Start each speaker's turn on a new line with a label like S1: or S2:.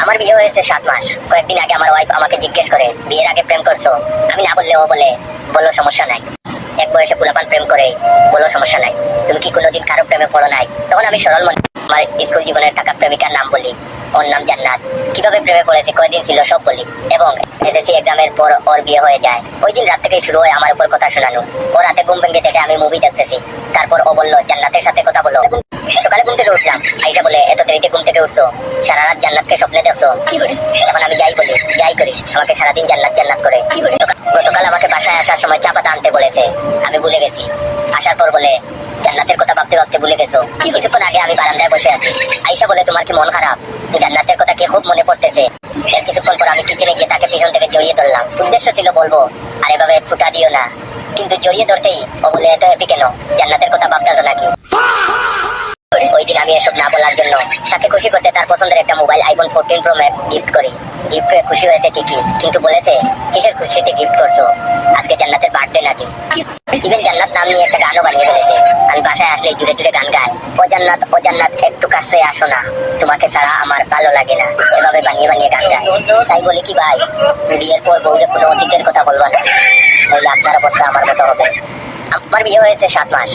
S1: আমার বিয়ে হয়েছে 7 মাস। কয়েকদিন আগে আমার ওয়াইফ আমাকে জিজ্ঞেস করে, বিয়ের আগে প্রেম করছো? আমি না বললে ও বলে, বলো সমস্যা নাই। এক বয়সে পোলাপান প্রেম করে, বলো সমস্যা নাই। তুমি কি কোনোদিন কারো প্রেমে পড়ো নাই? তখন আমি সরল মনে আমার স্কুল জীবনের থাকা প্রেমিকার নাম বলি। ওর নাম জান্নাত। কিভাবে প্রেমে পড়েছে, কয়দিন ছিল, সব বলি। এবং এসএসসি এক্সামের পর ওর বিয়ে হয়ে যায়। ওই দিন রাত থেকেই শুরু হয় আমার উপর কথা শোনানো। ও রাতে ঘুম ভেঙে থেকে আমি মুভি দেখতেছি। তারপর ও বললো জান্নাতের সাথে কথা বলো। সকালে ঘুম থেকে উঠলাম। আইসা বলে, এত দেরিতে ঘুম থেকে উঠছো, সারা রাত জান্নাতকে স্বপ্নে দেখছো? এখন আমি যাই বলি, যাই করি, আমাকে সারাদিন জান্নাত জান্নাত করে। গতকাল আমাকে বাসায় আসার সময় চা পাতা আনতে বলেছে, আমি ভুলে গেছি। আসার পর বলে, জান্নাতের কথা ভাবতে ভাবতে ভুলে গেছো। কিছুক্ষণ আগে আমি বারান্দায় বসে আছি। আইসা বলে, তোমার কি মন খারাপ? জান্নাতের কথা কি খুব মনে পড়তেছে? এর কিছুক্ষণ পর আমি কিচেনে গিয়ে তাকে পিছন থেকে জড়িয়ে ধরলাম। উদ্দেশ্য ছিল বলবো, আর এভাবে ফুটা দিও না, কিন্তু জড়িয়ে ধরতেই ও বলে, এত হ্যাপি কেন? জান্নাতের কথা ভাবতেছো নাকি? ওই দিন আমি এসব না বলার জন্য তাকে খুশি করতে তার পছন্দের একটা mobile iPhone 14 pro max gift করি। গিফট পেয়ে খুশি হয়েছে ঠিকই, কিন্তু বলেছে, কিসের খুশিতে গিফট করছো? আজকে জান্নাতের বার্থডে নাকি? ইভেন জান্নাত নাম নিয়ে একটা গানও বানিয়ে ফেলেছে। আমি বাসায় আসলে জুড়ে জুড়ে গান গাই, ও জান্নাত ও জান্নাত একটু কাছে আসো না, তোমাকে ছাড়া আমার ভালো লাগে না। এভাবে বানিয়ে বানিয়ে গান গায়। তাই বলি কি ভাই, বিয়ের পর বউরে কোনো অতীতের কথা বলবা না, নইলে আপনার অবস্থা আমার মতো হবে। আমার বিয়ে হয়েছে 7 মাস।